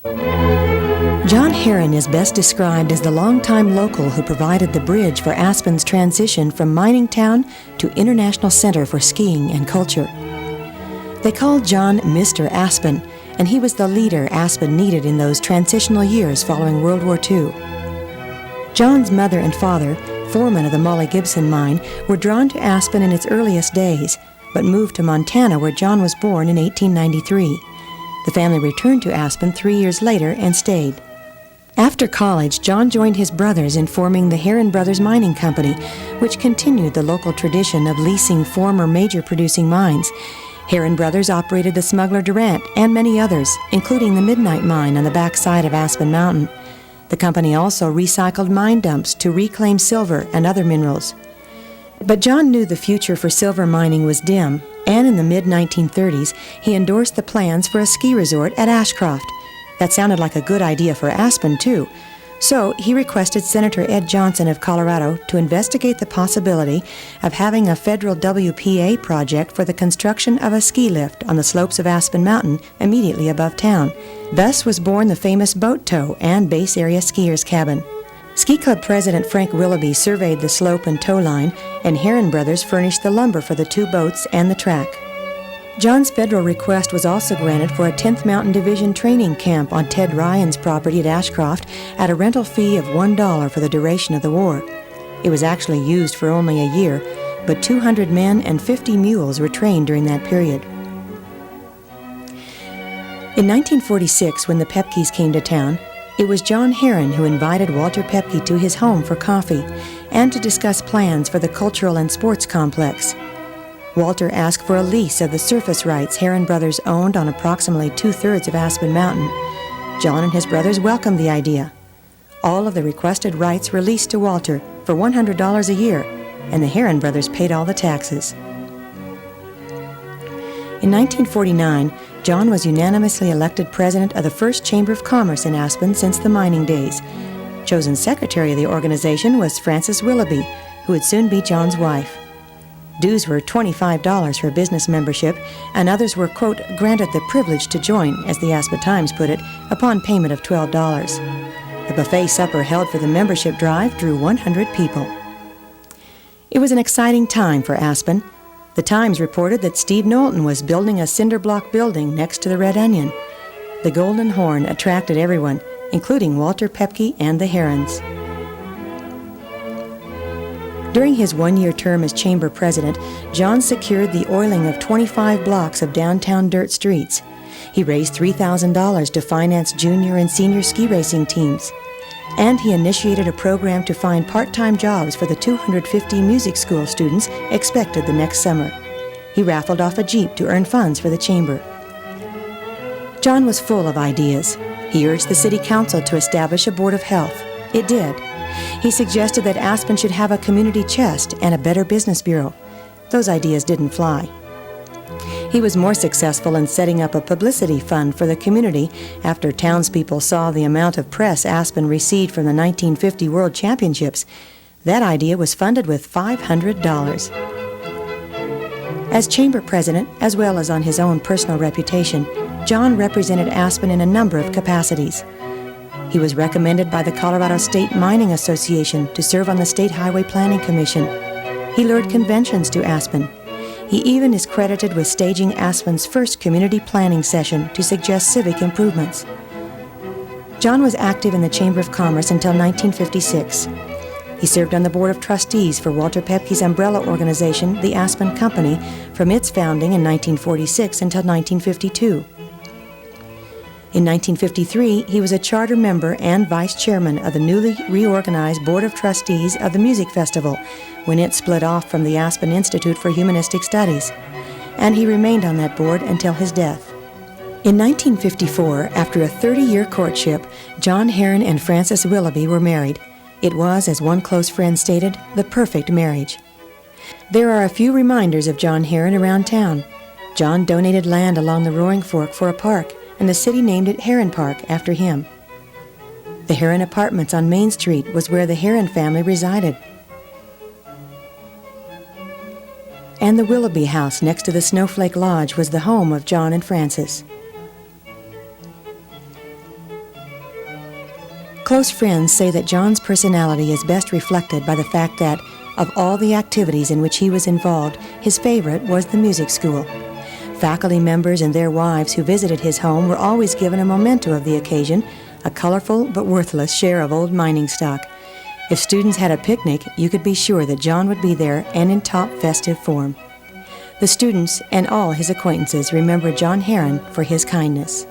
John Herron is best described as the longtime local who provided the bridge for Aspen's transition from mining town to international center for skiing and culture. They called John Mr. Aspen, and he was the leader Aspen needed in those transitional years following World War II. John's mother and father, foremen of the Molly Gibson mine, were drawn to Aspen in its earliest days, but moved to Montana where John was born in 1893. The family returned to Aspen 3 years later and stayed. After college, John joined his brothers in forming the Herron Brothers Mining Company, which continued the local tradition of leasing former major producing mines. Herron Brothers operated the Smuggler Durant and many others, including the Midnight Mine on the backside of Aspen Mountain. The company also recycled mine dumps to reclaim silver and other minerals. But John knew the future for silver mining was dim, and in the mid-1930s, he endorsed the plans for a ski resort at Ashcroft. That sounded like a good idea for Aspen, too. So he requested Senator Ed Johnson of Colorado to investigate the possibility of having a federal WPA project for the construction of a ski lift on the slopes of Aspen Mountain immediately above town. Thus was born the famous boat tow and base area skiers' cabin. Ski Club President Frank Willoughby surveyed the slope and tow line, and Herron Brothers furnished the lumber for the 2 boats and the track. John's federal request was also granted for a 10th Mountain Division training camp on Ted Ryan's property at Ashcroft at a rental fee of $1 for the duration of the war. It was actually used for only a year, but 200 men and 50 mules were trained during that period. In 1946, when the Pepkes came to town, it was John Herron who invited Walter Pepke to his home for coffee and to discuss plans for the cultural and sports complex. Walter asked for a lease of the surface rights Herron Brothers owned on approximately 2/3 of Aspen Mountain. John and his brothers welcomed the idea. All of the requested rights were leased to Walter for $100 a year, and the Herron Brothers paid all the taxes. In 1949, John was unanimously elected president of the first Chamber of Commerce in Aspen since the mining days. Chosen secretary of the organization was Frances Willoughby, who would soon be John's wife. Dues were $25 for business membership, and others were, quote, granted the privilege to join, as the Aspen Times put it, upon payment of $12. The buffet supper held for the membership drive drew 100 people. It was an exciting time for Aspen. The Times reported that Steve Knowlton was building a cinder block building next to the Red Onion. The Golden Horn attracted everyone, including Walter Pepke and the Herrons. During his one-year term as chamber president, John secured the oiling of 25 blocks of downtown dirt streets. He raised $3,000 to finance junior and senior ski racing teams. And he initiated a program to find part-time jobs for the 250 music school students expected the next summer. He raffled off a Jeep to earn funds for the chamber. John was full of ideas. He urged the city council to establish a board of health. It did. He suggested that Aspen should have a community chest and a better business bureau. Those ideas didn't fly. He was more successful in setting up a publicity fund for the community after townspeople saw the amount of press Aspen received from the 1950 World Championships. That idea was funded with $500. As chamber president, as well as on his own personal reputation, John represented Aspen in a number of capacities. He was recommended by the Colorado State Mining Association to serve on the State Highway Planning Commission. He lured conventions to Aspen. He even is credited with staging Aspen's first community planning session to suggest civic improvements. John was active in the Chamber of Commerce until 1956. He served on the Board of Trustees for Walter Pepke's umbrella organization, the Aspen Company, from its founding in 1946 until 1952. In 1953, he was a charter member and vice chairman of the newly reorganized Board of Trustees of the Music Festival when it split off from the Aspen Institute for Humanistic Studies, and he remained on that board until his death. In 1954, after a 30-year courtship, John Herron and Frances Willoughby were married. It was, as one close friend stated, the perfect marriage. There are a few reminders of John Herron around town. John donated land along the Roaring Fork for a park, and the city named it Herron Park after him. The Herron Apartments on Main Street was where the Herron family resided. And the Willoughby House next to the Snowflake Lodge was the home of John and Frances. Close friends say that John's personality is best reflected by the fact that, of all the activities in which he was involved, his favorite was the music school. Faculty members and their wives who visited his home were always given a memento of the occasion, a colorful but worthless share of old mining stock. If students had a picnic, you could be sure that John would be there and in top festive form. The students and all his acquaintances remember John Herron for his kindness.